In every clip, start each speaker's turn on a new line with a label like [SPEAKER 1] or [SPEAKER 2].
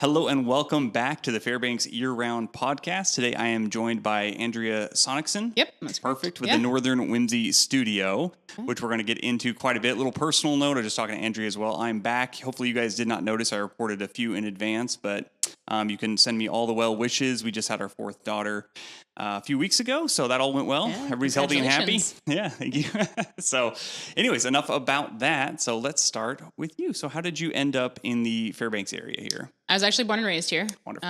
[SPEAKER 1] Hello and welcome back to the Fairbanks Year-Round Podcast. Today I am joined by Andrea Sonnichsen.
[SPEAKER 2] Yep, that's
[SPEAKER 1] perfect. With the Northern Whimsy Studio, which we're going to get into quite a bit. Little personal note, I was just talking to Andrea as well. I'm back. Hopefully you guys did not notice I reported a few in advance, but you can send me all the well wishes. We just had our fourth daughter a few weeks ago, so that all went well.
[SPEAKER 2] Yeah,
[SPEAKER 1] everybody's healthy and happy. Yeah, thank you. So anyways, enough about that. So let's start with you. So how did you end up in the Fairbanks area here?
[SPEAKER 2] I was actually born and raised here.
[SPEAKER 1] Wonderful.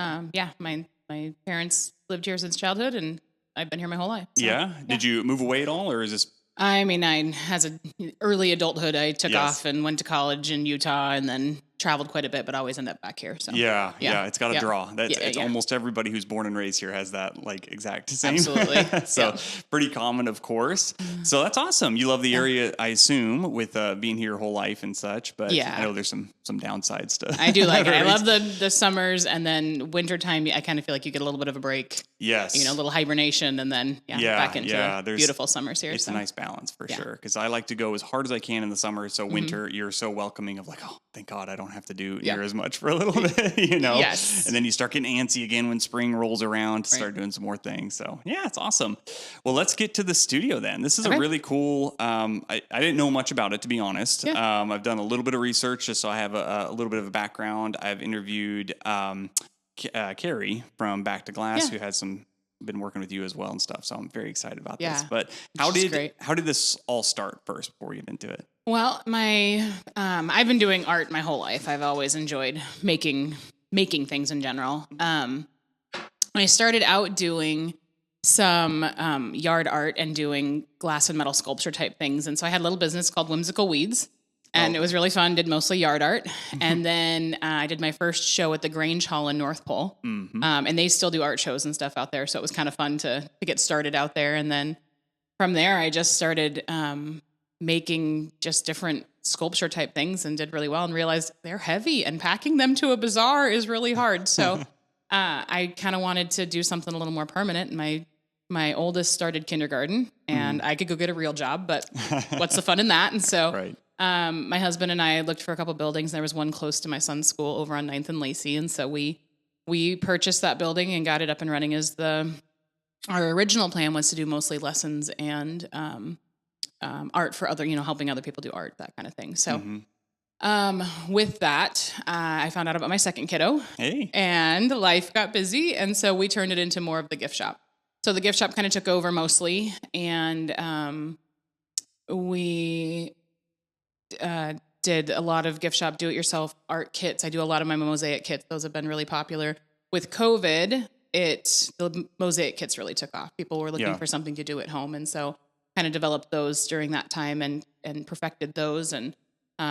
[SPEAKER 2] My parents lived here since childhood, and I've been here my whole life. So,
[SPEAKER 1] yeah? Did you move away at all, or is this...
[SPEAKER 2] I mean, as an early adulthood, I took off and went to college in Utah and then traveled quite a bit, but always end up back here. So
[SPEAKER 1] Yeah, it's got a draw. It's almost everybody who's born and raised here has that like exact same.
[SPEAKER 2] Absolutely.
[SPEAKER 1] So pretty common, of course. So that's awesome. You love the area, I assume, with being here your whole life and such, but I know there's some downsides to
[SPEAKER 2] I do like it. I love the summers, and then wintertime, I kind of feel like you get a little bit of a break.
[SPEAKER 1] Yes.
[SPEAKER 2] You know, a little hibernation, and then back into beautiful summers here.
[SPEAKER 1] It's a nice balance for sure, because I like to go as hard as I can in the summer, so winter, you're so welcoming of like, oh, thank God I don't have to do near as much for a little bit, you know?
[SPEAKER 2] Yes.
[SPEAKER 1] And then you start getting antsy again when spring rolls around to start doing some more things. So yeah, it's awesome. Well, let's get to the studio then. This is a really cool, I didn't know much about it, to be honest.
[SPEAKER 2] Yeah.
[SPEAKER 1] I've done a little bit of research just so I have a little bit of a background. I've interviewed Carrie from Back to Glass, who has been working with you as well and stuff. So I'm very excited about this. But how did this all start first before we get into it?
[SPEAKER 2] Well, I've been doing art my whole life. I've always enjoyed making things in general. I started out doing some yard art and doing glass and metal sculpture type things. And so I had a little business called Whimsical Weeds. And it was really fun, did mostly yard art. And then I did my first show at the Grange Hall in North Pole. And they still do art shows and stuff out there. So it was kind of fun to get started out there. And then from there, I just started making just different sculpture type things and did really well, and realized they're heavy and packing them to a bazaar is really hard. So I kind of wanted to do something a little more permanent. My oldest started kindergarten, and I could go get a real job, but what's the fun in that? And so my husband and I looked for a couple buildings. There was one close to my son's school over on 9th and Lacey. And so we purchased that building and got it up and running our original plan was to do mostly lessons and art for other, helping other people do art, that kind of thing. So with that, I found out about my second kiddo and life got busy. And so we turned it into more of the gift shop. So the gift shop kind of took over mostly. And we did a lot of gift shop do-it-yourself art kits. I do a lot of my mosaic kits. Those have been really popular. With COVID, the mosaic kits really took off. People were looking for something to do at home. And so kind of developed those during that time and perfected those. And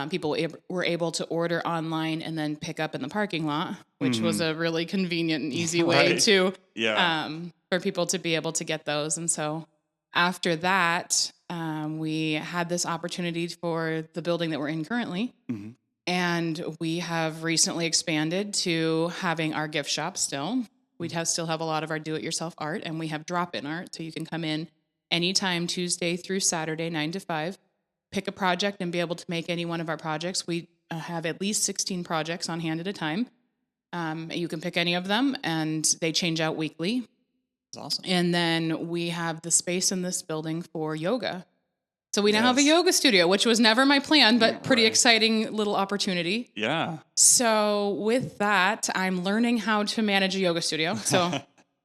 [SPEAKER 2] people were able to order online and then pick up in the parking lot, which was a really convenient and easy way to for people to be able to get those. And so after that, we had this opportunity for the building that we're in currently. And we have recently expanded to having our gift shop still. We still have a lot of our do-it-yourself art, and we have drop-in art. So you can come in anytime, Tuesday through Saturday, 9 to 5, pick a project and be able to make any one of our projects. We have at least 16 projects on hand at a time. You can pick any of them, and they change out weekly.
[SPEAKER 1] That's awesome.
[SPEAKER 2] And then we have the space in this building for yoga. So we now have a yoga studio, which was never my plan, but pretty exciting little opportunity.
[SPEAKER 1] Yeah.
[SPEAKER 2] So with that, I'm learning how to manage a yoga studio. So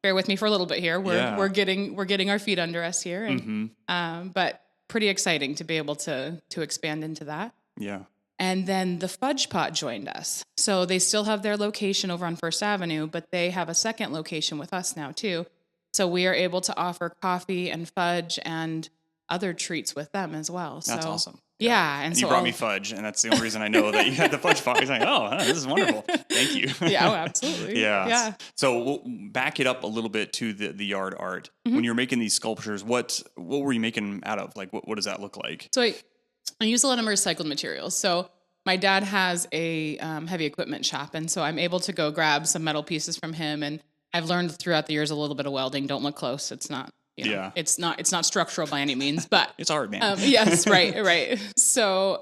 [SPEAKER 2] bear with me for a little bit here. We're getting our feet under us here, and but pretty exciting to be able to expand into that.
[SPEAKER 1] Yeah.
[SPEAKER 2] And then the Fudge Pot joined us. So they still have their location over on First Avenue, but they have a second location with us now too. So we are able to offer coffee and fudge and other treats with them as well.
[SPEAKER 1] That's awesome.
[SPEAKER 2] Yeah.
[SPEAKER 1] And so you brought me fudge, and that's the only reason I know that you had the fudge pot. I was like, oh, this is wonderful. Thank you.
[SPEAKER 2] Yeah, absolutely.
[SPEAKER 1] Yeah. So we'll back it up a little bit to the yard art. When you're making these sculptures, what were you making out of? Like, what does that look like?
[SPEAKER 2] So I use a lot of recycled materials. So my dad has a heavy equipment shop, and so I'm able to go grab some metal pieces from him. And I've learned throughout the years a little bit of welding. Don't look close. It's not. It's not structural by any means, but
[SPEAKER 1] it's art, man.
[SPEAKER 2] Yes, right. So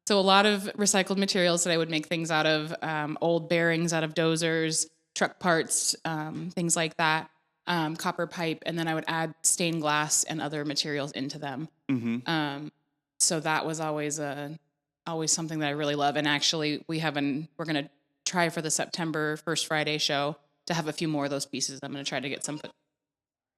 [SPEAKER 2] So a lot of recycled materials that I would make things out of, old bearings out of dozers, truck parts, things like that, copper pipe, and then I would add stained glass and other materials into them.
[SPEAKER 1] Mm-hmm.
[SPEAKER 2] So that was always something that I really love. And actually, we're going to try for the September First Friday show to have a few more of those pieces. I'm going to try to get some.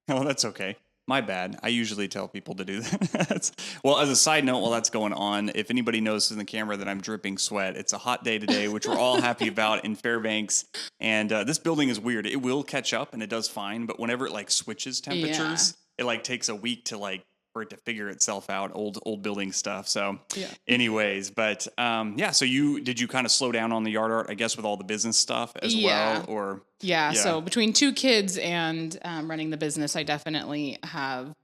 [SPEAKER 1] Oh, that's okay. My bad. I usually tell people to do that. Well, as a side note, while that's going on, if anybody notices in the camera that I'm dripping sweat, it's a hot day today, which we're all happy about in Fairbanks. And this building is weird. It will catch up and it does fine, but whenever it like switches temperatures, it like takes a week to like for it to figure itself out. Old building stuff. So, anyways, but So did you kind of slow down on the yard art? I guess with all the business stuff as well, or
[SPEAKER 2] So between 2 kids and running the business, I definitely have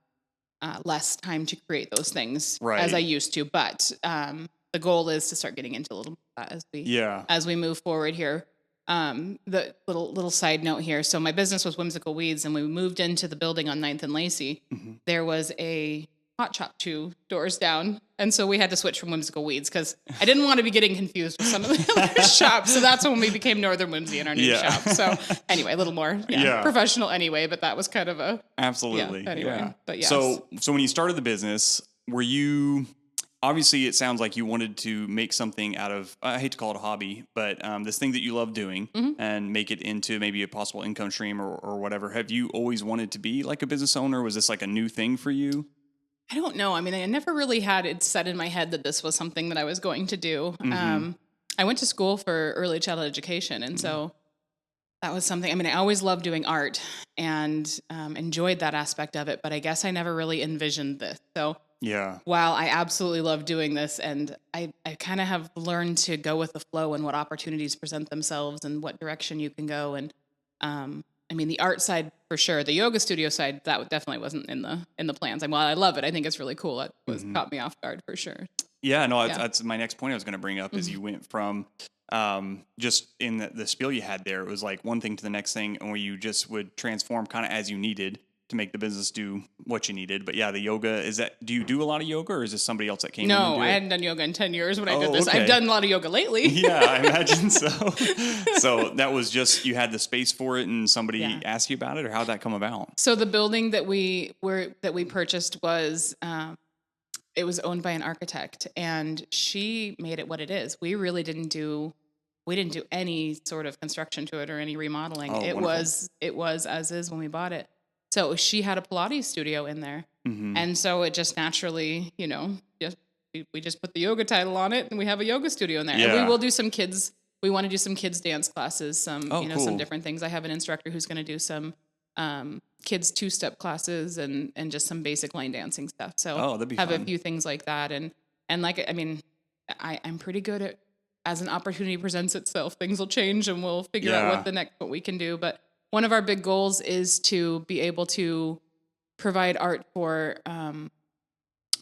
[SPEAKER 2] less time to create those things as I used to. But the goal is to start getting into a little bit of that as we move forward here. The little side note here. So my business was Whimsical Weeds, and we moved into the building on 9th and Lacey. Mm-hmm. There was a hot shop 2 doors down. And so we had to switch from Whimsical Weeds because I didn't want to be getting confused with some of the other shops. So that's when we became Northern Whimsy in our new shop. So anyway, a little more professional anyway, but that was kind of a...
[SPEAKER 1] Absolutely.
[SPEAKER 2] Anyway, but yes.
[SPEAKER 1] So when you started the business, were you... Obviously, it sounds like you wanted to make something out of, I hate to call it a hobby, but this thing that you love doing and make it into maybe a possible income stream or whatever. Have you always wanted to be like a business owner? Was this like a new thing for you?
[SPEAKER 2] I don't know. I mean, I never really had it set in my head that this was something that I was going to do. Mm-hmm. I went to school for early childhood education, and so that was something. I mean, I always loved doing art and enjoyed that aspect of it, but I guess I never really envisioned this. So while I absolutely love doing this, and I kind of have learned to go with the flow and what opportunities present themselves and what direction you can go. And I mean, the art side for sure, the yoga studio side, that definitely wasn't in the plans. I mean, while I love it, I think it's really cool. It was caught me off guard for sure.
[SPEAKER 1] That's my next point I was going to bring up is you went from just in the spiel you had there, it was like one thing to the next thing, and where you just would transform kind of as you needed to make the business do what you needed. But the yoga, do you do a lot of yoga, or is this somebody else that came in and do it?
[SPEAKER 2] I hadn't done yoga in 10 years when I did this. Okay. I've done a lot of yoga lately.
[SPEAKER 1] Yeah, I imagine so. So that was just, you had the space for it and somebody asked you about it, or how'd that come about?
[SPEAKER 2] So the building that we purchased was, it was owned by an architect, and she made it what it is. We really didn't do any sort of construction to it or any remodeling. It was as is when we bought it. So she had a Pilates studio in there. Mm-hmm. And so it just naturally, we just put the yoga title on it, and we have a yoga studio in there. Yeah. And we will do some kids. We want to do some kids dance classes, cool. Some different things. I have an instructor who's going to do some kids 2-step classes and just some basic line dancing stuff. So
[SPEAKER 1] that'd be
[SPEAKER 2] have
[SPEAKER 1] fun.
[SPEAKER 2] A few things like that. And like, I mean, I'm pretty good at, as an opportunity presents itself, things will change and we'll figure out what we can do. But one of our big goals is to be able to provide art for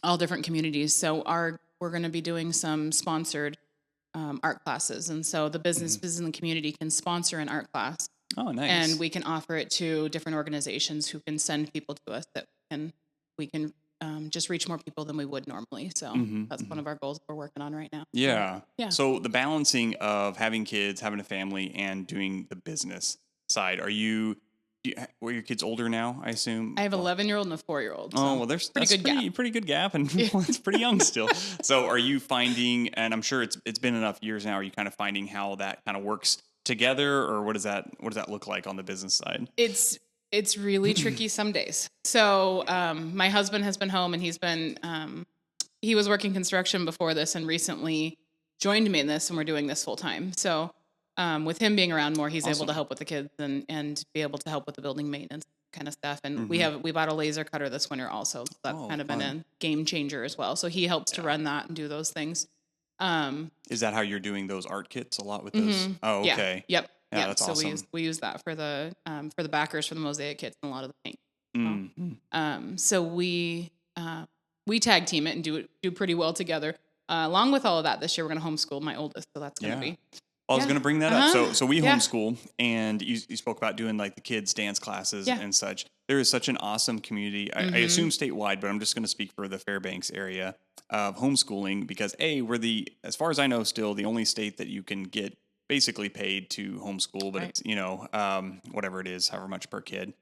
[SPEAKER 2] all different communities. So we're going to be doing some sponsored art classes. And so the businesses in the community can sponsor an art class.
[SPEAKER 1] Oh, nice.
[SPEAKER 2] And we can offer it to different organizations who can send people to us that we can just reach more people than we would normally. So that's one of our goals we're working on right now.
[SPEAKER 1] Yeah. So the balancing of having kids, having a family, and doing the business side, were your kids older now, I assume?
[SPEAKER 2] I have an 11-year-old and a 4-year-old. So
[SPEAKER 1] there's pretty good gap, and it's pretty young still. So are you finding, and I'm sure it's been enough years now, are you kind of finding how that kind of works together, or what does that look like on the business side?
[SPEAKER 2] It's really tricky some days. So my husband has been home, and he was working construction before this and recently joined me in this, and we're doing this full time. So with him being around more, he's able to help with the kids and be able to help with the building maintenance kind of stuff. And we bought a laser cutter this winter also. So that's kind of been a game changer as well. So he helps to run that and do those things.
[SPEAKER 1] Is that how you're doing those art kits a lot with those? Oh, okay.
[SPEAKER 2] Yep.
[SPEAKER 1] Yeah, that's awesome.
[SPEAKER 2] So we use that for the backers for the mosaic kits and a lot of the paint. So we tag team it and do pretty well together. Along with all of that, this year we're going to homeschool my oldest, so that's going to be.
[SPEAKER 1] I was going to bring that up. So we homeschool, and you spoke about doing like the kids dance classes and such. there is such an awesome community. I assume statewide, but I'm just going to speak for the Fairbanks area of homeschooling because as far as I know, still the only state that you can get basically paid to homeschool, but
[SPEAKER 2] Right.
[SPEAKER 1] it's, whatever it is, however much per kid.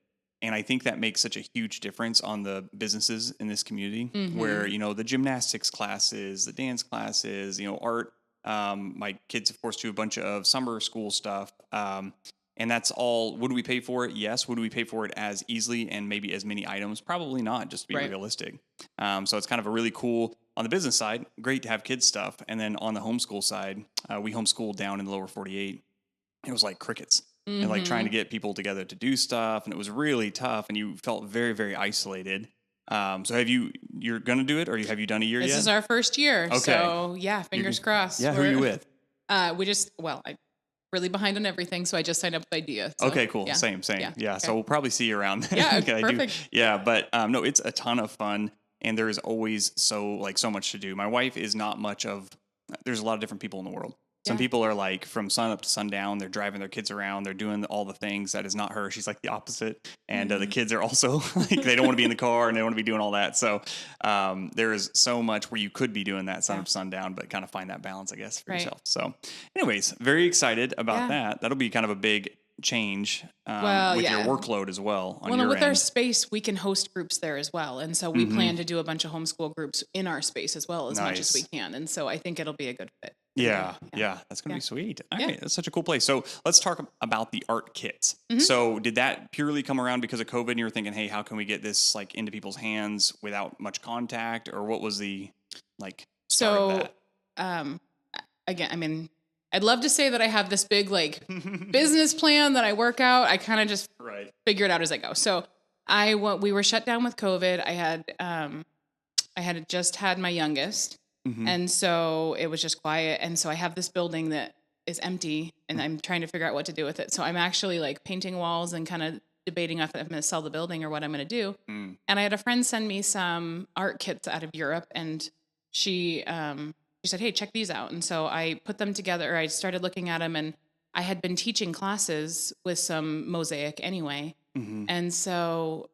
[SPEAKER 1] And I think that makes such a huge difference on the businesses in this community where, the gymnastics classes, the dance classes, art. My kids, of course, do a bunch of summer school stuff. And that's all. Would we pay for it? Yes. Would we pay for it as easily and maybe as many items? Probably not, just to be
[SPEAKER 2] Right.
[SPEAKER 1] realistic. So it's kind of a really cool, on the business side, great to have kids stuff. And then on the homeschool side, we homeschooled down in the lower 48. It was like crickets. And like trying to get people together to do stuff. And it was really tough. And you felt very, very isolated. So you're going to do it or have you done a year yet?
[SPEAKER 2] This is our first year.
[SPEAKER 1] Okay.
[SPEAKER 2] So yeah, fingers crossed.
[SPEAKER 1] Yeah. Who are you with?
[SPEAKER 2] I'm really behind on everything. So I just signed up with Idea. So,
[SPEAKER 1] okay, cool.
[SPEAKER 2] Yeah.
[SPEAKER 1] Same.
[SPEAKER 2] Yeah.
[SPEAKER 1] Yeah.
[SPEAKER 2] Okay.
[SPEAKER 1] So we'll probably see you around there.
[SPEAKER 2] Yeah.
[SPEAKER 1] Okay,
[SPEAKER 2] Perfect.
[SPEAKER 1] but no, it's a ton of fun. And there is always so much to do. My wife is not much of, there's a lot of different people in the world. Some people are like from sun up to sundown. They're driving their kids around. They're doing all the things. That is not her. She's like the opposite. And the kids are also like, they don't want to be in the car and they don't want to be doing all that. So there is so much where you could be doing that sun up to sundown, but kind of find that balance, I guess, for yourself. So anyways, very excited about that. That'll be kind of a big change with your workload as well.
[SPEAKER 2] With our space, we can host groups there as well. And so we plan to do a bunch of homeschool groups in our space as well as much as we can. And so I think it'll be a good fit.
[SPEAKER 1] Yeah, that's going to be sweet. All right, that's such a cool place. So let's talk about the art kits. So did that purely come around because of COVID and you were thinking, hey, how can we get this like into people's hands without much contact? Or what was the start of that?
[SPEAKER 2] Again, I mean, I'd love to say that I have this big like business plan that I work out. I kind of just figure it out as I go. So we were shut down with COVID. I had just had my youngest. And so it was just quiet. And so I have this building that is empty and I'm trying to figure out what to do with it. So I'm actually like painting walls and kind of debating if I'm going to sell the building or what I'm going to do. And I had a friend send me some art kits out of Europe and she said, hey, check these out. And so I put them together. I started looking at them and I had been teaching classes with some mosaic anyway. And so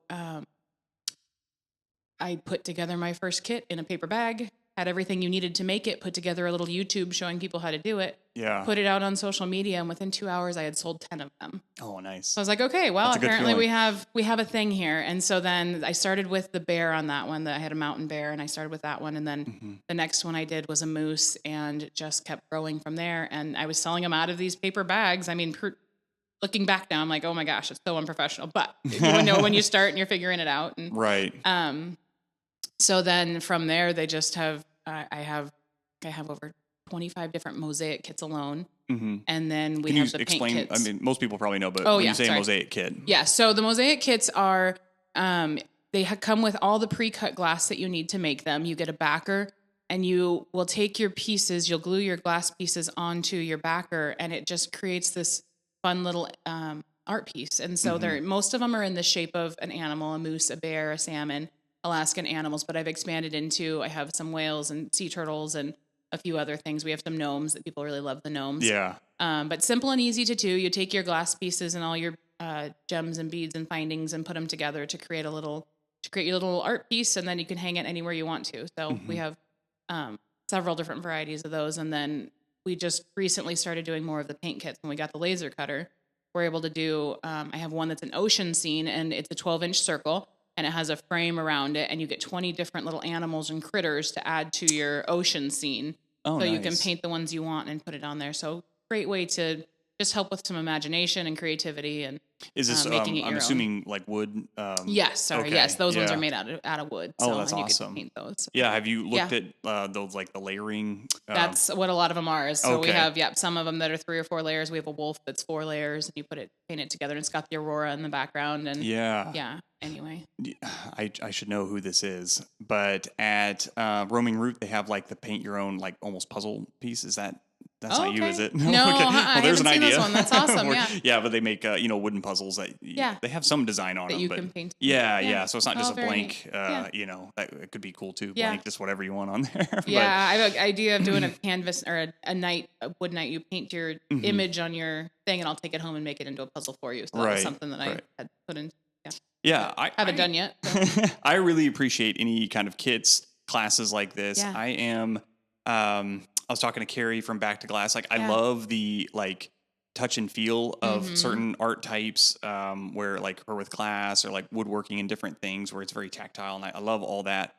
[SPEAKER 2] I put together my first kit in a paper bag. Had everything you needed to make it, put together a little YouTube showing people how to do it. Yeah. Put it out on social media, and within 2 hours, I had sold 10 of them.
[SPEAKER 1] Oh, nice.
[SPEAKER 2] So I was like, okay, well, apparently we have a thing here. And so then I started with the bear on that one. I had a mountain bear, and I started with that one. And then the next one I did was a moose, and just kept growing from there. And I was selling them out of these paper bags. I mean, looking back now, I'm like, oh my gosh, it's so unprofessional. But you know when you start and you're figuring it out. And,
[SPEAKER 1] right.
[SPEAKER 2] So then from there, they just have. I have over 25 different mosaic kits alone. And then we have the paint kits.
[SPEAKER 1] I mean, most people probably know, but when you say mosaic kit.
[SPEAKER 2] Yeah. So the mosaic kits are, they come with all the pre-cut glass that you need to make them. You get a backer and you will take your pieces, you'll glue your glass pieces onto your backer and it just creates this fun little art piece. And so most of them are in the shape of an animal, a moose, a bear, a salmon, Alaskan animals, but I've expanded into, I have some whales and sea turtles and a few other things. We have some gnomes that people really love the gnomes.
[SPEAKER 1] Yeah.
[SPEAKER 2] But simple and easy to do. You take your glass pieces and all your gems and beads and findings and put them together to create your little art piece. And then you can hang it anywhere you want to. So we have several different varieties of those. And then we just recently started doing more of the paint kits when we got the laser cutter. We're able to do, I have one that's an ocean scene and it's a 12-inch circle. And it has a frame around it, and you get 20 different little animals and critters to add to your ocean scene. Oh, so nice. You can paint the ones you want and put it on there. So great way to just help with some imagination and creativity and
[SPEAKER 1] is this
[SPEAKER 2] making it your
[SPEAKER 1] I'm assuming own. Like wood.
[SPEAKER 2] Yes, okay. Yes, those ones are made out of wood.
[SPEAKER 1] So, that's
[SPEAKER 2] and
[SPEAKER 1] awesome.
[SPEAKER 2] You can paint those.
[SPEAKER 1] Yeah, have you looked at those like the layering?
[SPEAKER 2] That's what a lot of them are. So we have some of them that are 3 or 4 layers. We have a wolf that's 4 layers, and you paint it together, and it's got the aurora in the background. And yeah. Anyway,
[SPEAKER 1] I should know who this is, but at Roaming Root they have like the paint your own like almost puzzle piece. Is that? That's not you, is it?
[SPEAKER 2] No, well,
[SPEAKER 1] there's an idea.
[SPEAKER 2] This one. That's awesome.
[SPEAKER 1] Yeah, but they make wooden puzzles that they have some design on
[SPEAKER 2] that
[SPEAKER 1] them.
[SPEAKER 2] you can paint.
[SPEAKER 1] Yeah. So it's not just a blank. That it could be cool too. Blank, just whatever you want on there.
[SPEAKER 2] I have an idea of doing a canvas or a wood night. You paint your image on your thing, and I'll take it home and make it into a puzzle for you. So that was something that I had put in.
[SPEAKER 1] Yeah,
[SPEAKER 2] Haven't done yet. So.
[SPEAKER 1] I really appreciate any kind of kits classes like this.
[SPEAKER 2] Yeah.
[SPEAKER 1] I was talking to Carrie from Back to Glass. Like, I
[SPEAKER 2] Yeah.
[SPEAKER 1] love the like touch and feel of
[SPEAKER 2] Mhm.
[SPEAKER 1] certain art types, where like her with glass or like woodworking and different things where it's very tactile, and I love all that.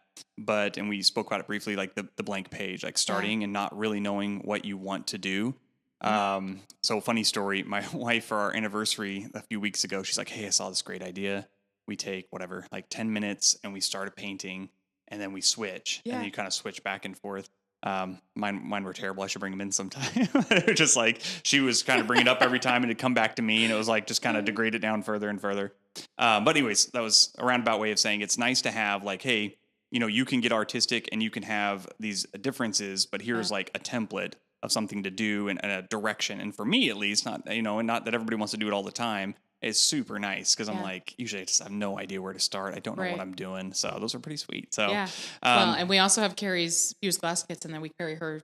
[SPEAKER 1] And we spoke about it briefly, like the blank page, like starting and not really knowing what you want to do. So funny story, my wife for our anniversary a few weeks ago, she's like, "Hey, I saw this great idea. We take whatever, like 10 minutes and we start a painting and then we switch and then
[SPEAKER 2] Yeah.
[SPEAKER 1] you kind of switch back and forth." Mine were terrible. I should bring them in sometime. They're just like, she was kind of bringing it up every time and it'd come back to me and it was like, just kind of degrade it down further and further. But anyways, that was a roundabout way of saying it's nice to have like, hey, you can get artistic and you can have these differences, but here's like a template of something to do and a direction. And for me, at least, not, and not that everybody wants to do it all the time, is super nice because I'm like, usually I just have no idea where to start. I don't know what I'm doing. So those are pretty sweet. So,
[SPEAKER 2] well, and we also have Carrie's fused glass kits, and then we carry her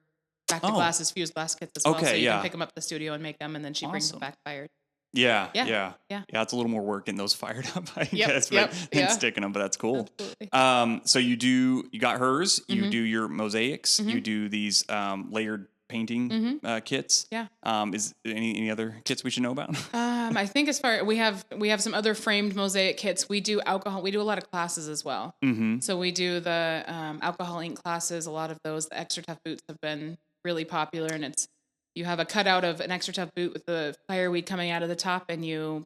[SPEAKER 2] Back to Glass's fused glass kits as well. So you can pick them up at the studio and make them, and then she brings them back fired.
[SPEAKER 1] Yeah. It's a little more work getting those fired up, I guess, than sticking them, but that's cool. Absolutely. So you got hers, you do your mosaics, you do these layered painting kits.
[SPEAKER 2] Yeah.
[SPEAKER 1] Is any other kits we should know about?
[SPEAKER 2] I think as far we have some other framed mosaic kits. We do alcohol. We do a lot of classes as well. So we do the alcohol ink classes. A lot of those. The extra tough boots have been really popular, and you have a cutout of an extra tough boot with the fireweed coming out of the top, and you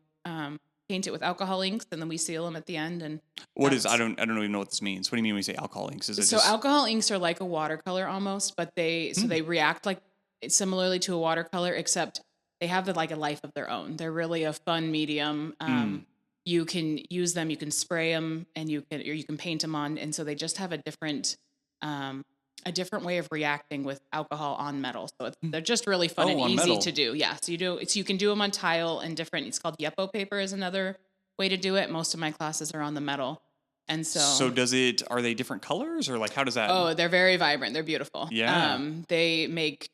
[SPEAKER 2] paint it with alcohol inks, and then we seal them at the end. And
[SPEAKER 1] I don't even know what this means. What do you mean when you say alcohol inks? Is it
[SPEAKER 2] so alcohol inks are like a watercolor almost, but they react like similarly to a watercolor, except they have like a life of their own. They're really a fun medium. You can use them, you can spray them, and you can paint them on, and so they just have a different way of reacting with alcohol on metal. So they're just really fun and easy metal to do. Yeah, so you can do them on tile and different. It's called Yeppo paper is another way to do it. Most of my classes are on the metal. And so
[SPEAKER 1] are they different colors or like how does that?
[SPEAKER 2] Oh, they're very vibrant. They're beautiful.
[SPEAKER 1] Yeah.
[SPEAKER 2] They make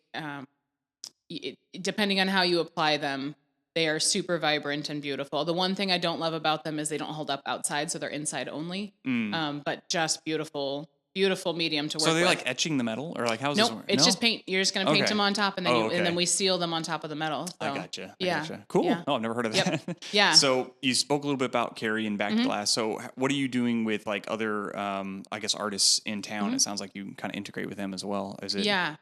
[SPEAKER 2] depending on how you apply them, they are super vibrant and beautiful. The one thing I don't love about them is they don't hold up outside, so they're inside only. But just beautiful medium to work with.
[SPEAKER 1] So they're like etching the metal or like how's this work?
[SPEAKER 2] It's just paint. You're just going to paint them on top and then and then we seal them on top of the metal. So.
[SPEAKER 1] I gotcha. Cool. Yeah. Oh, I've never heard of that.
[SPEAKER 2] Yeah.
[SPEAKER 1] So you spoke a little bit about Carrie and Back to Glass. So what are you doing with like other, I guess, artists in town? It sounds like you kind of integrate with them as well. Is it?
[SPEAKER 2] Yeah.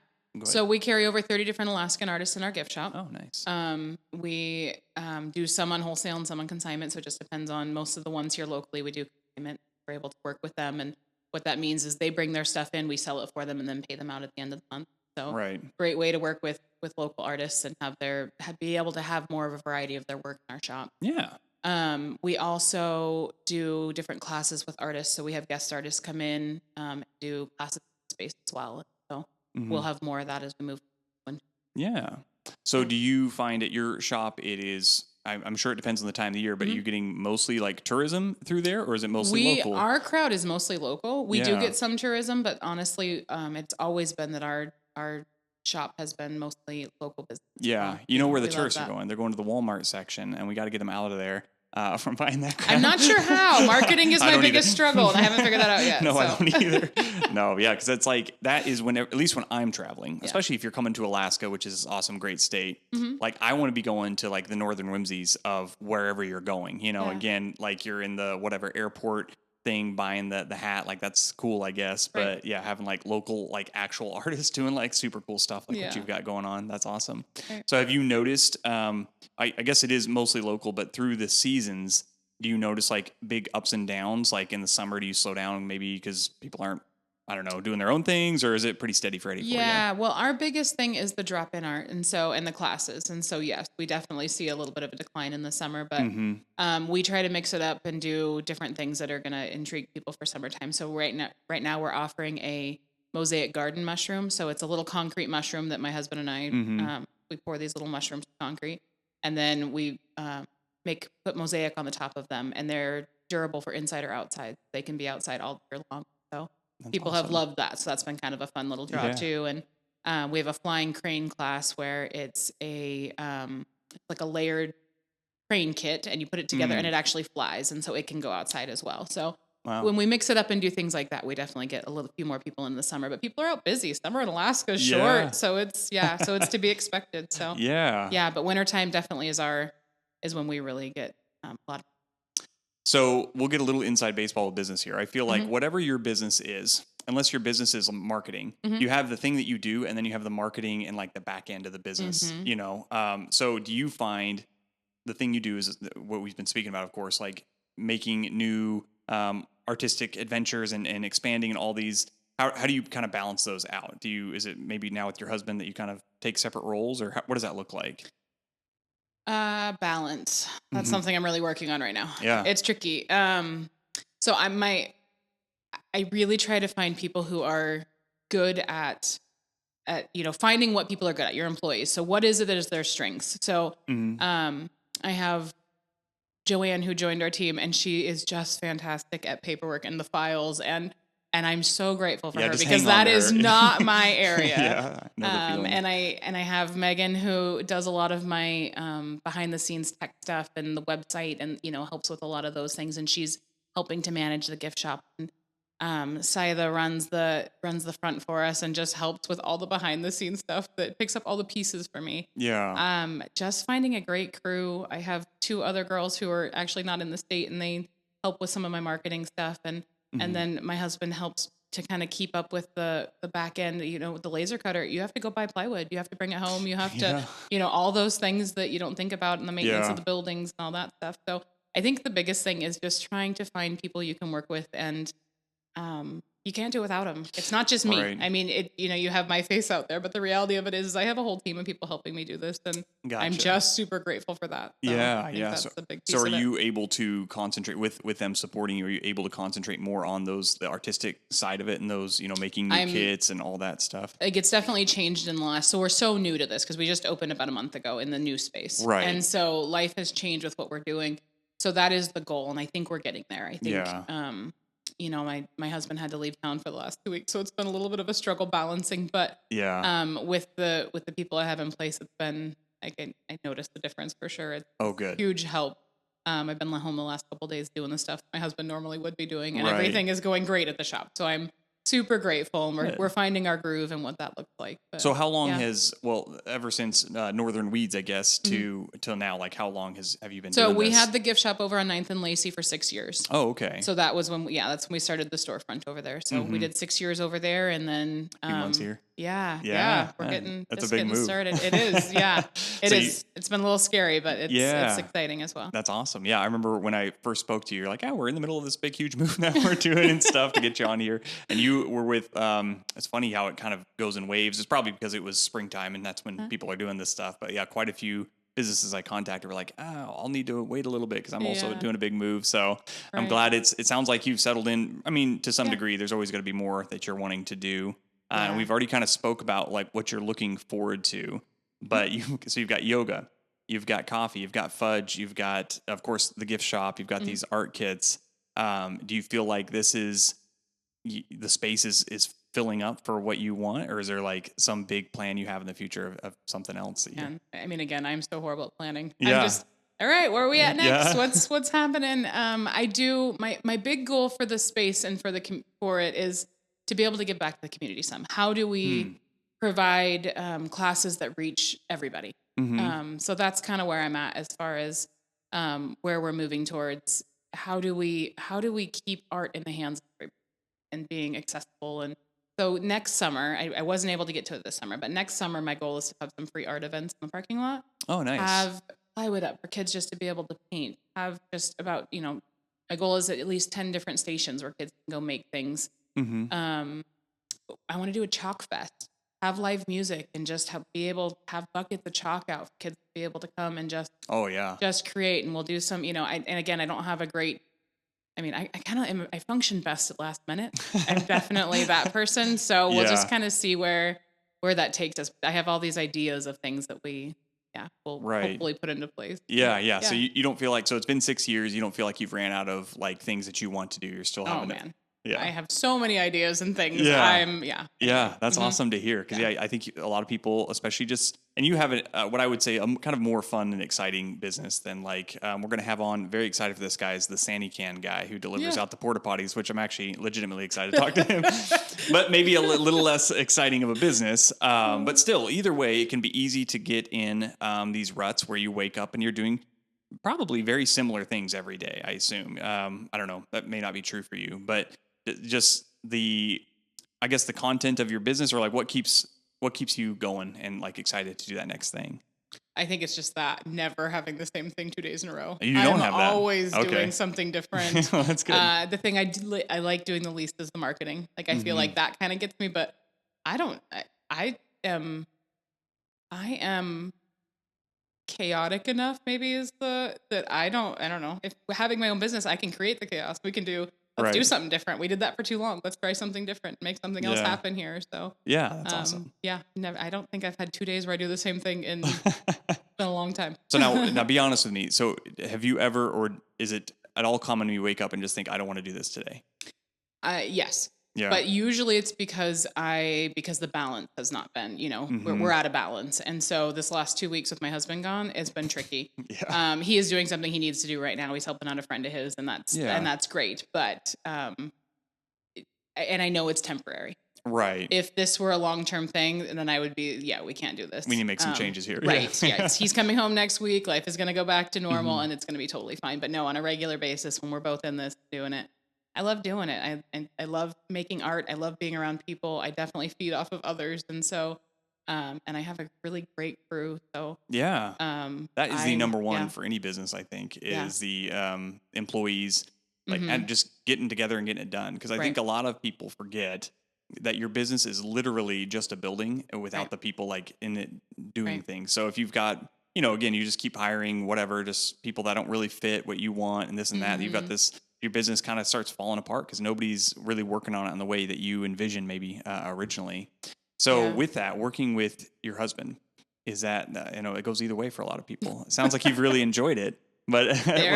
[SPEAKER 2] So we carry over 30 different Alaskan artists in our gift shop.
[SPEAKER 1] Oh, nice.
[SPEAKER 2] We do some on wholesale and some on consignment. So it just depends on most of the ones here locally. We do consignment. We're able to work with them. And what that means is they bring their stuff in, we sell it for them, and then pay them out at the end of the month. So great way to work with local artists and be able to have more of a variety of their work in our shop.
[SPEAKER 1] Yeah.
[SPEAKER 2] We also do different classes with artists. So we have guest artists come in and do classes in space as well. So we'll have more of that as we move forward.
[SPEAKER 1] Yeah. So do you find at your shop it is, I'm sure it depends on the time of the year, but are you getting mostly like tourism through there or is it mostly local?
[SPEAKER 2] Our crowd is mostly local. We do get some tourism, but honestly, it's always been that our shop has been mostly local business.
[SPEAKER 1] Yeah. You know where the tourists are going. They're going to the Walmart section and we got to get them out of there. From buying that crap.
[SPEAKER 2] I'm not sure how. Marketing is my biggest struggle, and I haven't figured that out yet.
[SPEAKER 1] No, I don't either. No, yeah, because it's like that is at least when I'm traveling, especially if you're coming to Alaska, which is an awesome, great state. Like I want to be going to like the Northern Whimsies of wherever you're going. Again, like you're in the whatever airport thing buying the hat, like that's cool, I guess. But yeah, having like local like actual artists doing like super cool stuff like what you've got going on, that's awesome. So have you noticed I guess it is mostly local, but through the seasons do you notice like big ups and downs? Like in the summer do you slow down maybe because people aren't, I don't know, doing their own things, or is it pretty steady Freddy for you?
[SPEAKER 2] Yeah, well, our biggest thing is the drop-in art, and the classes, and so yes, we definitely see a little bit of a decline in the summer, but we try to mix it up and do different things that are going to intrigue people for summertime. So right now we're offering a mosaic garden mushroom. So it's a little concrete mushroom that my husband and I we pour these little mushrooms in concrete, and then we put mosaic on the top of them, and they're durable for inside or outside. They can be outside all year long. So. That's people awesome. Have loved that. So that's been kind of a fun little draw too. And we have a flying crane class where it's like a layered crane kit and you put it together and it actually flies. And so it can go outside as well. So
[SPEAKER 1] Wow.
[SPEAKER 2] when we mix it up and do things like that, we definitely get a few more people in the summer, but people are out busy. Summer in Alaska is short. So it's to be expected. So
[SPEAKER 1] yeah.
[SPEAKER 2] but wintertime definitely is when we really get a lot of.
[SPEAKER 1] So we'll get a little inside baseball business here. I feel like whatever your business is, unless your business is marketing, you have the thing that you do, and then you have the marketing and like the back end of the business, you know? So do you find the thing you do is what we've been speaking about, of course, like making new artistic adventures and expanding and all these, how do you kind of balance those out? Is it maybe now with your husband that you kind of take separate roles, or what does that look like?
[SPEAKER 2] Balance. That's something I'm really working on right now.
[SPEAKER 1] Yeah.
[SPEAKER 2] It's tricky. So I really try to find people who are good at finding what people are good at, your employees. So what is it that is their strengths? So, I have Joanne who joined our team, and she is just fantastic at paperwork and the files, and I'm so grateful for her because that is not my area.
[SPEAKER 1] Yeah, I know the feeling.
[SPEAKER 2] And I have Megan who does a lot of my behind the scenes tech stuff and the website, and helps with a lot of those things, and she's helping to manage the gift shop. And Saida runs the front for us and just helps with all the behind the scenes stuff that picks up all the pieces for me.
[SPEAKER 1] Yeah.
[SPEAKER 2] Just finding a great crew. I have 2 other girls who are actually not in the state, and they help with some of my marketing stuff. And then my husband helps to kind of keep up with the back end, with the laser cutter. You have to go buy plywood. You have to bring it home. You have to, all those things that you don't think about in the maintenance of the buildings and all that stuff. So I think the biggest thing is just trying to find people you can work with, and you can't do it without them. It's not just me.
[SPEAKER 1] Right.
[SPEAKER 2] I mean, you have my face out there, but the reality of it is I have a whole team of people helping me do this, and I'm just super grateful for that. So I think that's a big piece
[SPEAKER 1] so are
[SPEAKER 2] of it.
[SPEAKER 1] you able to concentrate with them supporting you? Are you able to concentrate more on the artistic side of it and those, making new kits and all that stuff?
[SPEAKER 2] Like, it's definitely changed in the last, so we're so new to this because we just opened about a month ago in the new space.
[SPEAKER 1] Right.
[SPEAKER 2] And so life has changed with what we're doing. So that is the goal. And I think we're getting there. I think, my husband had to leave town for the last 2 weeks, so it's been a little bit of a struggle balancing. But with the people I have in place, it's been I noticed the difference for sure. It's
[SPEAKER 1] good.
[SPEAKER 2] Huge help. I've been home the last couple of days doing the stuff my husband normally would be doing, and everything is going great at the shop. So I'm super grateful, and we're finding our groove and what that looks like. But,
[SPEAKER 1] so how long ever since Northern Weeds, I guess, till now, like how long have you been doing this?
[SPEAKER 2] So we had the gift shop over on 9th and Lacey for 6 years.
[SPEAKER 1] Oh, okay.
[SPEAKER 2] So that was that's when we started the storefront over there. So we did 6 years over there, and then
[SPEAKER 1] a few months here.
[SPEAKER 2] Yeah. We're
[SPEAKER 1] that's a big move.
[SPEAKER 2] Started. It is, it is. It's been a little scary, but it's exciting as well.
[SPEAKER 1] That's awesome. Yeah, I remember when I first spoke to you, you're like, we're in the middle of this big, huge move that we're doing and stuff to get you on here. And you were with, it's funny how it kind of goes in waves. It's probably because it was springtime and that's when people are doing this stuff. But quite a few businesses I contacted were like, I'll need to wait a little bit because I'm also doing a big move. So I'm glad it sounds like you've settled in. I mean, to some degree, there's always going to be more that you're wanting to do. And we've already kind of spoke about like what you're looking forward to, but you've got yoga, you've got coffee, you've got fudge, you've got, of course, the gift shop, you've got these art kits. Do you feel like this is the space is filling up for what you want, or is there like some big plan you have in the future of something else?
[SPEAKER 2] I mean, again, I'm so horrible at planning.
[SPEAKER 1] Yeah.
[SPEAKER 2] I'm just, all right, where are we at next? What's happening? I do my big goal for the space and for it is to be able to give back to the community some. How do we provide classes that reach everybody? So that's kind of where I'm at as far as where we're moving towards. How do we keep art in the hands of everybody and being accessible? And so next summer, I wasn't able to get to it this summer, but next summer my goal is to have some free art events in the parking lot.
[SPEAKER 1] Oh, nice.
[SPEAKER 2] Have plywood up for kids just to be able to paint. Have just about, my goal is at least 10 different stations where kids can go make things. I want to do a chalk fest, have live music, and just have buckets of chalk out for kids to be able to come and just create. And we'll do some, and again, I don't have a great, I function best at last minute. I'm definitely that person. So we'll just kind of see where that takes us. I have all these ideas of things that we'll hopefully put into place.
[SPEAKER 1] Yeah. So you don't feel like, so it's been 6 years, you don't feel like you've ran out of like things that you want to do. You're still having
[SPEAKER 2] man. Yeah. I have so many ideas and things.
[SPEAKER 1] Yeah. That's awesome to hear. Cause I think a lot of people, especially just And you have what I would say a kind of more fun and exciting business than like we're going to have on. Very excited for this guy is the Sandy Can guy who delivers out the porta potties, which I'm actually legitimately excited to talk to him. But maybe a little less exciting of a business. But still, either way, it can be easy to get in these ruts where you wake up and you're doing probably very similar things every day. I assume. I don't know. That may not be true for you, but just I guess the content of your business, or like what keeps you going and like excited to do that next thing?
[SPEAKER 2] I think it's just that never having the same thing 2 days in a row.
[SPEAKER 1] You don't have that.
[SPEAKER 2] Always doing something different.
[SPEAKER 1] Well, that's good.
[SPEAKER 2] The thing I like doing the least is the marketing. Like I feel like that kind of gets me, but I don't. I am chaotic enough. Maybe is that I don't know. If having my own business, I can create the chaos. We can do. Let's do something different. We did that for too long. Let's try something different. Make something else happen here. So
[SPEAKER 1] yeah, that's awesome.
[SPEAKER 2] Yeah, never. I don't think I've had 2 days where I do the same thing in been a long time.
[SPEAKER 1] So now be honest with me. So have you ever, or is it at all common when you wake up and just think, I don't want to do this today?
[SPEAKER 2] Yes.
[SPEAKER 1] Yeah.
[SPEAKER 2] But usually it's because the balance has not been, we're out of balance. And so this last 2 weeks with my husband gone, it's been tricky. He is doing something he needs to do right now. He's helping out a friend of his, and that's great. But, and I know it's temporary.
[SPEAKER 1] Right.
[SPEAKER 2] If this were a long-term thing, then I would be, we can't do this.
[SPEAKER 1] We need to make some changes here.
[SPEAKER 2] Right. Yeah. He's coming home next week. Life is going to go back to normal and it's going to be totally fine. But no, on a regular basis, when we're both in this doing it, I love doing it. I love making art. I love being around people. I definitely feed off of others. And so, and I have a really great crew. So
[SPEAKER 1] that is the number one for any business, I think, is the employees, like, and just getting together and getting it done. Because I think a lot of people forget that your business is literally just a building without the people like in it doing things. So if you've got, again, you just keep hiring whatever, just people that don't really fit what you want and this and that, you've got this, your business kind of starts falling apart because nobody's really working on it in the way that you envisioned maybe originally. So with that, working with your husband, is that, it goes either way for a lot of people. It sounds like you've really enjoyed it, but
[SPEAKER 2] there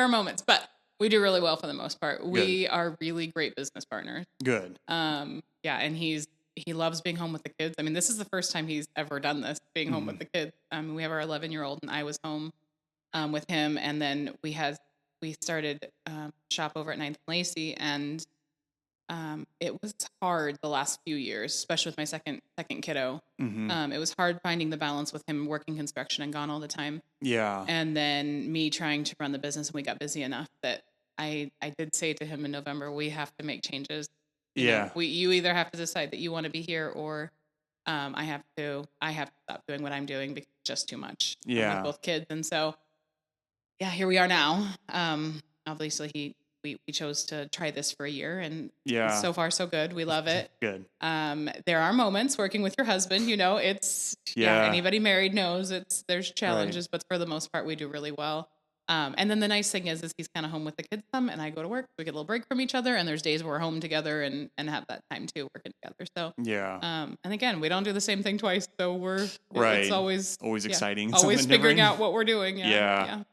[SPEAKER 2] are moments, but we do really well for the most part. We are really great business partners.
[SPEAKER 1] Good.
[SPEAKER 2] And he loves being home with the kids. I mean, this is the first time he's ever done this, being home with the kids. We have our 11-year-old and I was home with him. And then we started shop over at 9th and Lacey, and it was hard the last few years, especially with my second kiddo. It was hard finding the balance with him working construction and gone all the time. Yeah. And then me trying to run the business, and we got busy enough that I did say to him in November, we have to make changes. You either have to decide that you want to be here, or I have to stop doing what I'm doing because it's just too much. With both kids. And so here we are now. Obviously we chose to try this for a year, and so far so good. We love it. Good. There are moments working with your husband, it's anybody married knows there's challenges, but for the most part we do really well. And then the nice thing is he's kind of home with the kids some, and I go to work. We get a little break from each other, and there's days we're home together and have that time too, working together. So and again, we don't do the same thing twice, so it's always
[SPEAKER 1] exciting,
[SPEAKER 2] always figuring out what we're doing.
[SPEAKER 1] Yeah,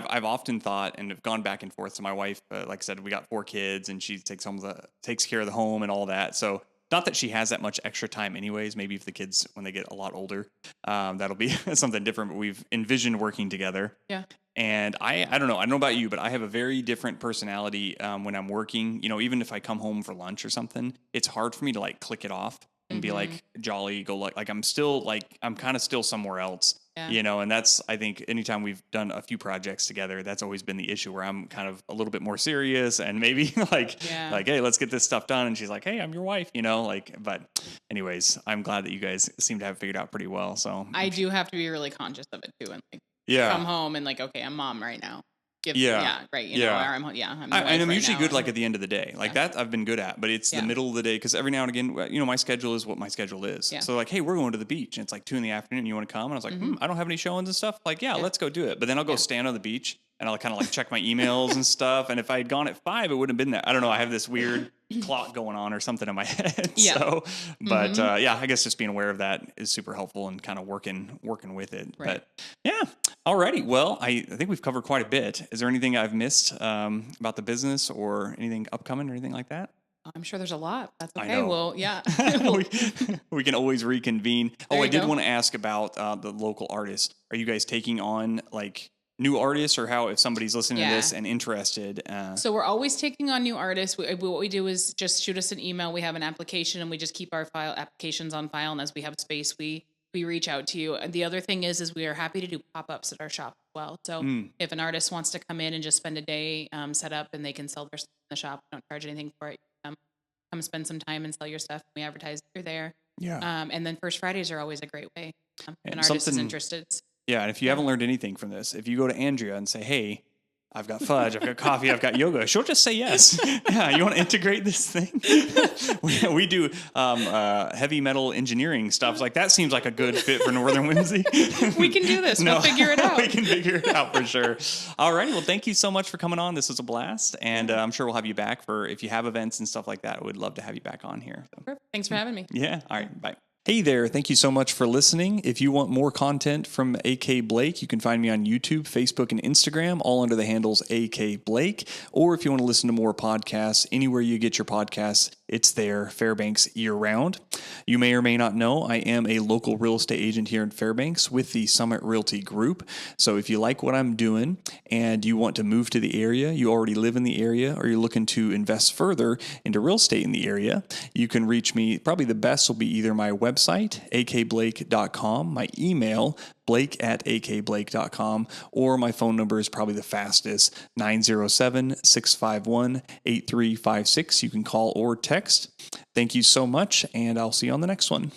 [SPEAKER 1] I've often thought and have gone back and forth. So my wife, like I said, we got 4 kids, and she takes care of the home and all that. So not that she has that much extra time anyways. Maybe if the kids, when they get a lot older, that'll be something different. But we've envisioned working together. Yeah. And I don't know. I don't know about you, but I have a very different personality when I'm working. Even if I come home for lunch or something, it's hard for me to like click it off and be like jolly, go like I'm still like I'm kind of still somewhere else. And that's, I think, anytime we've done a few projects together, that's always been the issue, where I'm kind of a little bit more serious and maybe like, hey, let's get this stuff done. And she's like, hey, I'm your wife, but anyways, I'm glad that you guys seem to have figured out pretty well. So
[SPEAKER 2] I do have to be really conscious of it too. And like, come home and like, okay, I'm mom right now. I'm
[SPEAKER 1] usually good like at the end of the day, like that I've been good at, but it's the middle of the day, because every now and again, my schedule is what my schedule is. So like, hey, we're going to the beach, and it's like 2 PM. You want to come? And I was like, I don't have any showings and stuff. Like, let's go do it. But then I'll go stand on the beach, and I'll kind of like check my emails and stuff. And if I had gone at 5, it wouldn't have been that. I don't know. I have this weird clock going on or something in my head. So, but I guess just being aware of that is super helpful, and kind of working with it. Right. But alrighty. Well, I think we've covered quite a bit. Is there anything I've missed about the business, or anything upcoming or anything like that?
[SPEAKER 2] I'm sure there's a lot. That's
[SPEAKER 1] I
[SPEAKER 2] okay.
[SPEAKER 1] know.
[SPEAKER 2] Well, yeah.
[SPEAKER 1] we can always reconvene.
[SPEAKER 2] There
[SPEAKER 1] I
[SPEAKER 2] you
[SPEAKER 1] did
[SPEAKER 2] go.
[SPEAKER 1] want to ask about the local artists. Are you guys taking on like new artists, or how, if somebody's listening to this
[SPEAKER 2] Yeah.
[SPEAKER 1] and interested?
[SPEAKER 2] So we're always taking on new artists. What we do is just shoot us an email. We have an application, and we just keep our applications on file. And as we have space, we reach out to you. And the other thing is we are happy to do pop-ups at our shop as well. So if an artist wants to come in and just spend a day set up, and they can sell their stuff in the shop, we don't charge anything for it. Come spend some time and sell your stuff. We advertise you're there.
[SPEAKER 1] Yeah.
[SPEAKER 2] And then First Fridays are always a great way if an
[SPEAKER 1] And
[SPEAKER 2] artist is
[SPEAKER 1] something-
[SPEAKER 2] interested.
[SPEAKER 1] Yeah, and if you haven't learned anything from this, if you go to Andrea and say, "Hey, I've got fudge, I've got coffee, I've got yoga," she'll just say yes. Yeah, you want to integrate this thing? we do heavy metal engineering stuff. Like, that seems like a good fit for Northern Whimsy.
[SPEAKER 2] We can do this. We'll figure it out.
[SPEAKER 1] We can figure it out for sure. All right. Well, thank you so much for coming on. This was a blast. And I'm sure we'll have you back for, if you have events and stuff like that, I would love to have you back on here. So.
[SPEAKER 2] Perfect. Thanks for having me.
[SPEAKER 1] Yeah. All right. Bye. Hey there, thank you so much for listening. If you want more content from AK Blake, you can find me on YouTube, Facebook, and Instagram, all under the handles AK Blake. Or if you want to listen to more podcasts, anywhere you get your podcasts, it's there, Fairbanks year-round. You may or may not know, I am a local real estate agent here in Fairbanks with the Summit Realty Group. So if you like what I'm doing and you want to move to the area, you already live in the area, or you're looking to invest further into real estate in the area, you can reach me. Probably the best will be either my website, akblake.com, my email, blake@akblake.com, or my phone number is probably the fastest, 907-651-8356. You can call or text. Thank you so much, and I'll see you on the next one.